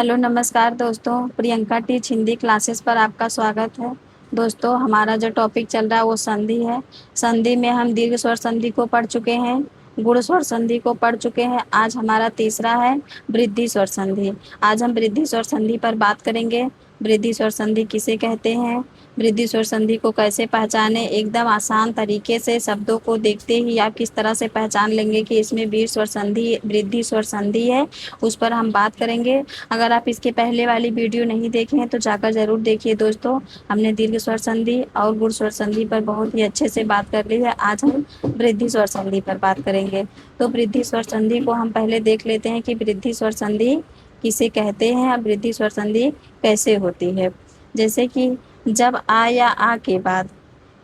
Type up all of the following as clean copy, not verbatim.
Hello नमस्कार दोस्तों, Priyanka teach Hindi classes पर आपका स्वागत है। दोस्तों, हमारा जो टॉपिक चल रहा है वो संधि है। संधि में हम दीर्घ स्वर संधि को पढ़ चुके हैं, गुण स्वर संधि को पढ़ चुके हैं। आज हमारा तीसरा है वृद्धि स्वर संधि। आज हम वृद्धि स्वर संधि पर बात करेंगे। वृद्धि स्वर संधि किसे कहते हैं, वृद्धि स्वर संधि को कैसे पहचाने। एकदम आसान तरीके से शब्दों को देखते ही आप किस तरह से पहचान लेंगे कि इसमें वीर स्वर संधि वृद्धि स्वर संधि है, उस पर हम बात करेंगे। अगर आप इसके पहले वाली वीडियो नहीं देखे हैं तो जाकर जरूर देखिए दोस्तों। हमने दीर्घ स्वर संधि और गुण स्वर संधि पर बहुत ही अच्छे से बात कर ली है। आज हम वृद्धि स्वर संधि पर बात करेंगे। तो वृद्धि स्वर संधि को हम पहले देख लेते हैं कि वृद्धि स्वर संधि किसे कहते हैं और वृद्धि स्वर संधि कैसे होती है। जैसे कि जब आ या आ के बाद,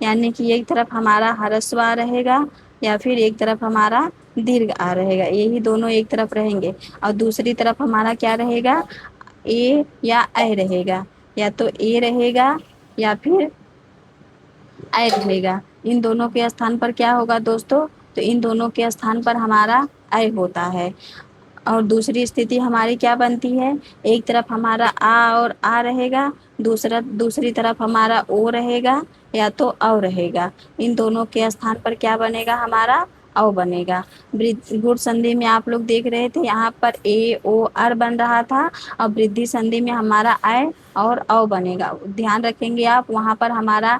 यानी कि एक तरफ हमारा ह्रस्व आ रहेगा या फिर एक तरफ हमारा दीर्घ आ रहेगा, यही दोनों एक तरफ रहेंगे। और दूसरी तरफ हमारा क्या रहेगा, ए या ऐ रहेगा, या तो ए रहेगा या फिर ऐ रहेगा। इन दोनों के स्थान पर क्या होगा दोस्तों, तो इन दोनों के स्थान पर हमारा ऐ होता है। और दूसरी स्थिति हमारी क्या बनती है, एक तरफ हमारा आ और आ रहेगा, दूसरी तरफ हमारा ओ रहेगा या तो औ रहेगा। इन दोनों के स्थान पर क्या बनेगा, हमारा औ बनेगा। गुण संधि में आप लोग देख रहे थे यहाँ पर ए ओ अर बन रहा था, और वृद्धि संधि में हमारा ऐ और औ बनेगा। ध्यान रखेंगे आप, वहाँ पर हमारा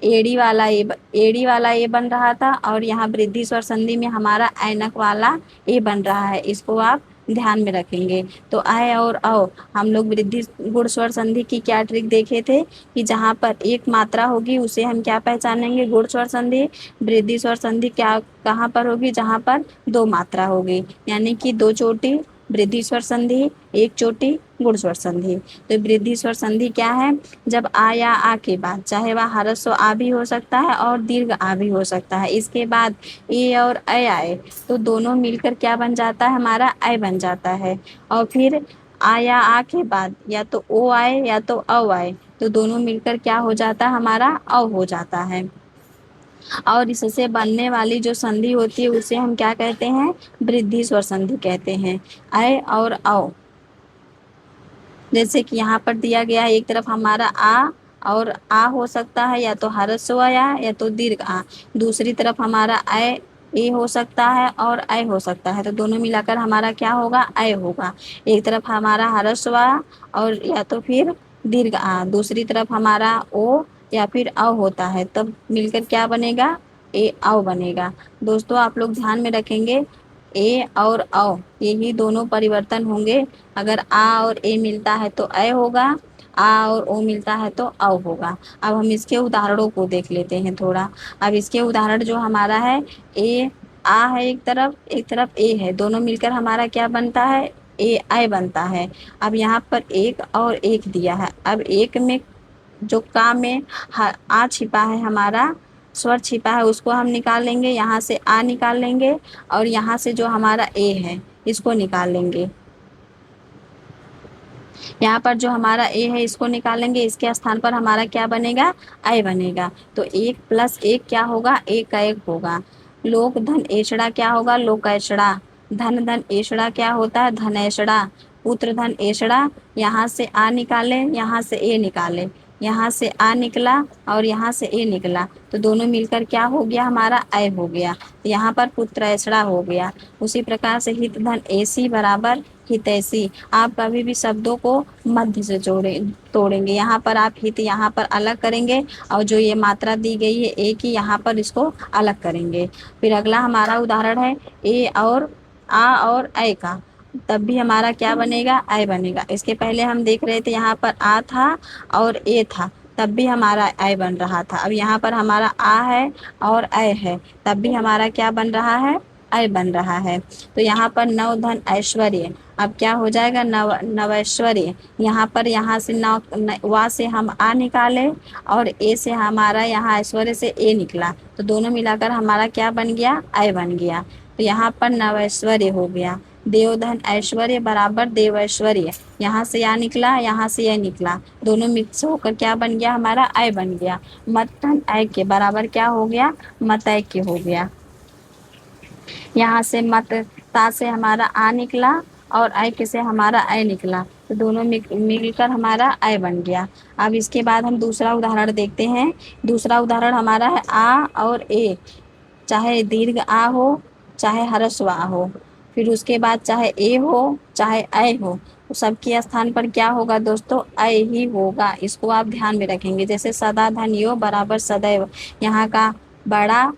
एड़ी वाला ए बन रहा था और यहाँ वृद्धि स्वर संधि में हमारा ऐनक वाला ए बन रहा है। इसको आप ध्यान में रखेंगे। तो ऐ और औ हम लोग वृद्धि गुण स्वर संधि की क्या ट्रिक देखे थे कि जहाँ पर एक मात्रा होगी उसे हम क्या पहचानेंगे, गुण स्वर संधि। वृद्धि स्वर संधि क्या कहाँ पर होगी, जहाँ पर दो मात्रा होगी, यानी कि दो चोटी वृद्धि स्वर संधि, एक चोटी गुण स्वर संधि। तो वृद्धि स्वर संधि क्या है, जब आ या आ के बाद, चाहे वह ह्रस्व आ भी हो सकता है और दीर्घ आ भी हो सकता है, इसके बाद ए और ऐ आए तो दोनों मिलकर क्या बन जाता है, हमारा ऐ बन जाता है। और फिर आ या आ के बाद या तो ओ आए या तो औ आए तो दोनों मिलकर क्या हो जाता है, हमारा औ हो जाता है। और इससे बनने वाली जो संधि होती है उसे हम क्या कहते हैं, वृद्धि स्वर संधि कहते हैं। ऐ और औ, जैसे कि यहाँ पर दिया गया है, एक तरफ हमारा आ और आ हो सकता है या तो ह्रस्व आ या तो दीर्घ आ, दूसरी तरफ हमारा ऐ ए हो सकता है और ऐ हो सकता है, तो दोनों मिलाकर हमारा क्या होगा, ऐ होगा। एक तरफ हमारा ह्रस्व आ और या तो फिर दीर्घ आ, दूसरी तरफ हमारा ओ या फिर औ होता है, तब मिलकर क्या बनेगा, ए औ बनेगा। दोस्तों आप लोग ध्यान में रखेंगे, ए और औ यही दोनों परिवर्तन होंगे। अगर आ और ए मिलता है तो ऐ होगा, आ और ओ मिलता है तो औ होगा। अब हम इसके उदाहरणों को देख लेते हैं थोड़ा। अब इसके उदाहरण जो हमारा है, ए आ है एक तरफ ए है, दोनों मिलकर हमारा क्या बनता है, ए ऐ बनता है। अब यहाँ पर एक और एक दिया है, अब एक में जो का में आ छिपा है, हमारा स्वर छिपा है, उसको हम निकाल लेंगे, यहाँ से आ निकाल लेंगे और यहाँ से जो हमारा ए है इसको निकाल लेंगे। यहाँ पर जो हमारा ए है इसको निकालेंगे, इसके स्थान पर हमारा क्या बनेगा, ऐ बनेगा। तो एक प्लस एक क्या होगा, एक का एक होगा। लोक धन एषड़ा क्या होगा, लोकैषड़ा। धन धन एषड़ा क्या होता है, धनैषड़ा। पुत्र धन एषड़ा, यहाँ से आ निकाले, यहाँ से ए निकाले, यहाँ से आ निकला और यहाँ से ए निकला, तो दोनों मिलकर क्या हो गया, हमारा ऐ हो गया। यहाँ पर पुत्रैषड़ा हो गया। उसी प्रकार से हित धन एसी बराबर हितैषी। आप कभी भी शब्दों को मध्य से तोड़ेंगे, यहाँ पर आप हित यहाँ पर अलग करेंगे और जो ये मात्रा दी गई है ए की, यहाँ पर इसको अलग करेंगे। फिर अगला हमारा उदाहरण है ए और आ और ऐ का, तब भी हमारा क्या बनेगा, ऐ बनेगा। इसके पहले हम देख रहे थे यहाँ पर आ था और ए था, तब भी हमारा ऐ बन रहा था। अब यहाँ पर हमारा आ है और ऐ है, तब भी हमारा क्या बन रहा है, ऐ बन रहा है। तो यहाँ पर नव धन ऐश्वर्य, अब क्या हो जाएगा, नवैश्वर्य। यहाँ पर यहाँ से वा से हम आ निकाले और ए से हमारा यहाँ ऐश्वर्य से ए निकला, तो दोनों मिलाकर हमारा क्या बन गया, ऐ बन गया। तो यहाँ पर नवैश्वर्य हो गया। देवधन ऐश्वर्य बराबर देवैश्वर्य, यहाँ से या निकला, यहाँ से यह निकला, दोनों मिक्स होकर क्या बन गया, हमारा ऐ बन गया। मत धन ऐ के बराबर क्या हो गया, मत ऐ के हो गया। यहाँ से मत ता से हमारा आ निकला और ऐ से हमारा ऐ निकला, तो दोनों मिलकर हमारा ऐ बन गया। अब इसके बाद हम दूसरा उदाहरण देखते हैं। दूसरा उदाहरण हमारा है आ और ए, चाहे दीर्घ आ हो चाहे ह्रस्व आ हो, फिर उसके बाद चाहे ए हो चाहे ऐ हो, तो सबके स्थान पर क्या होगा दोस्तों, ऐ ही होगा। इसको आप ध्यान में रखेंगे। जैसे सदा धन यो बराबर सदैव, यहाँ का बड़ा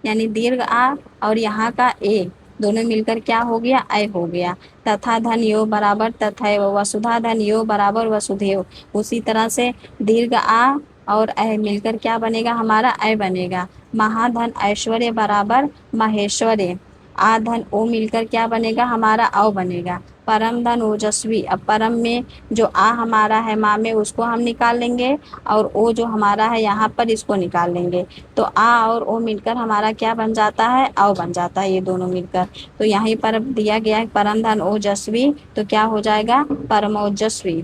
यानी दीर्घ आ और यहाँ का ए दोनों मिलकर क्या हो गया, ऐ हो गया। तथा धन यो बराबर तथैव, वसुधा धन यो बराबर वसुधैव। उसी तरह से दीर्घ आ और ऐ मिलकर क्या बनेगा, हमारा ऐ बनेगा। महाधन ऐश्वर्य बराबर महेश्वरी, आ धन ओ मिलकर क्या बनेगा, हमारा औ बनेगा। परम धन ओजस्वी, अब परम में जो आ हमारा है माँ में उसको हम निकाल लेंगे और ओ जो हमारा है यहाँ पर इसको निकाल लेंगे, तो आ और ओ मिलकर हमारा क्या बन जाता है, औ बन जाता है, ये दोनों मिलकर। तो यहीं पर दिया गया है परम धन ओजस्वी, तो क्या हो जाएगा, परमोजस्वी।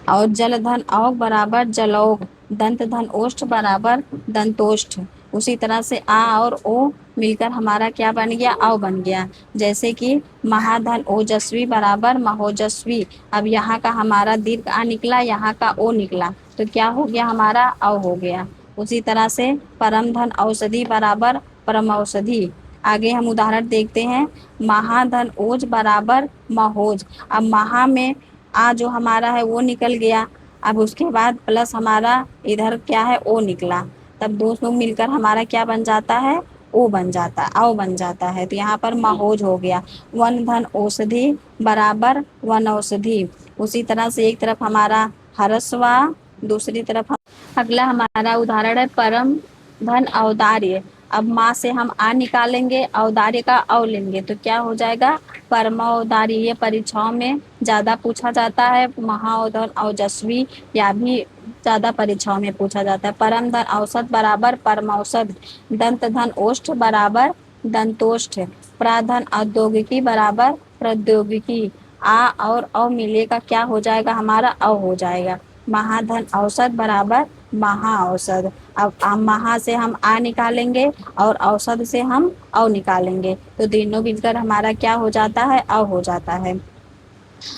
और जल धन औ बराबर जलौघ, दंत धन ओष्ठ बराबर दंतोष्ठ। उसी तरह से आ और ओ मिलकर हमारा क्या बन गया, औ बन गया। जैसे कि महाधन ओजस्वी बराबर महोजस्वी, अब यहाँ का हमारा दीर्घ आ निकला, यहाँ का ओ निकला, तो क्या हो गया, हमारा औ हो गया। उसी तरह से परम धन औषधि बराबर परम औषधि। आगे हम उदाहरण देखते हैं। महाधन ओज बराबर महोज, अब महा में आ जो हमारा है वो निकल गया, अब उसके बाद प्लस हमारा इधर क्या है, ओ निकला, तब दोनों मिलकर हमारा क्या बन जाता है, ओ बन जाता है, औ बन जाता है। तो यहाँ पर महोज हो गया। वन धन औषधि बराबर वन औषधि। उसी तरह से एक तरफ हमारा हरस्वा, दूसरी तरफ अगला हमारा उदाहरण है परम धन औदार्य। अब माँ से हम आ निकालेंगे, औदार्य का औ लेंगे, तो क्या हो जाएगा, परमौदार्य। ये परीक्षाओं में ज़्यादा पूछा जाता है। महाधन औजस्वी या भी ज़्यादा परीक्षाओं में पूछा जाता है। परम धन औसत बराबर परमौषध, दंत धन ओष्ठ बराबर दंतोष्ठ, प्राधन औद्योगिकी बराबर प्रौद्योगिकी। आ और औ मिलेगा क्या हो जाएगा, हमारा औ हो जाएगा। महाधन औसत बराबर महा औषध। अब महा से हम आ निकालेंगे और औषध से हम औ निकालेंगे, तो तीनों मिलकर हमारा क्या हो जाता है, औ हो जाता है।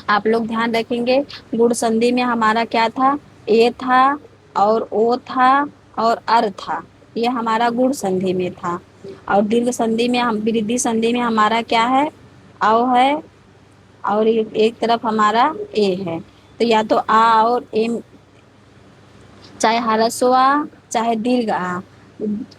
आप लोग ध्यान रखेंगे, गुण संधि में हमारा क्या था, ए था और ओ था और अर था, ये हमारा गुण संधि में था। और दीर्घ संधि में हम वृद्धि संधि में हमारा क्या है, औ है और एक तरफ हमारा ए है। तो या तो आ और ए, चाहे ह्रस्व आ चाहे दीर्घ आ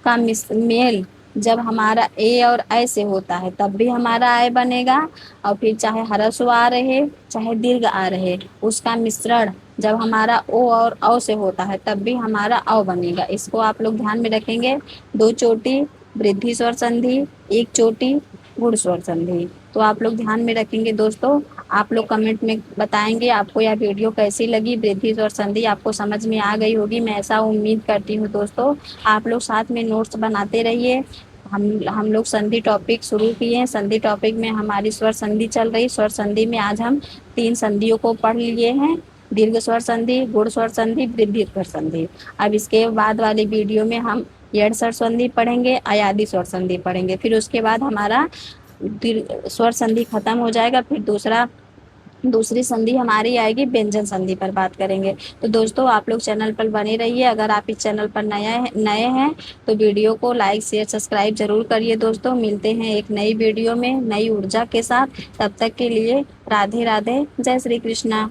का मेल जब हमारा ए और ऐ से होता है तब भी हमारा ऐ बनेगा, और फिर चाहे ह्रस्व आ रहे चाहे दीर्घ आ रहे उसका मिश्रण जब हमारा ओ और औ से होता है तब भी हमारा औ बनेगा। इसको आप लोग ध्यान में रखेंगे। दो चोटी वृद्धि स्वर संधि, एक चोटी गुण स्वर संधि, तो आप लोग ध्यान में रखेंगे दोस्तों। आप लोग कमेंट में बताएंगे आपको यह वीडियो कैसी लगी। वृद्धि और संधि आपको समझ में आ गई होगी, मैं ऐसा उम्मीद करती हूँ दोस्तों। आप लोग साथ में नोट्स बनाते रहिए। हम लोग संधि टॉपिक शुरू किए हैं। संधि टॉपिक में हमारी स्वर संधि चल रही। स्वर संधि में आज हम 3 संधियों को पढ़ लिए हैं, दीर्घ स्वर संधि, गुण स्वर संधि, वृद्धि स्वर संधि। अब इसके बाद वाली वीडियो में हम यड़ स्वर संधि पढ़ेंगे, अयादि स्वर संधि पढ़ेंगे, फिर उसके बाद हमारा स्वर संधि खत्म हो जाएगा। फिर दूसरी संधि हमारी आएगी, व्यंजन संधि पर बात करेंगे। तो दोस्तों आप लोग चैनल पर बने रहिए। अगर आप इस चैनल पर नए हैं तो वीडियो को लाइक शेयर सब्सक्राइब जरूर करिए दोस्तों। मिलते हैं एक नई वीडियो में नई ऊर्जा के साथ, तब तक के लिए राधे राधे, जय श्री कृष्णा।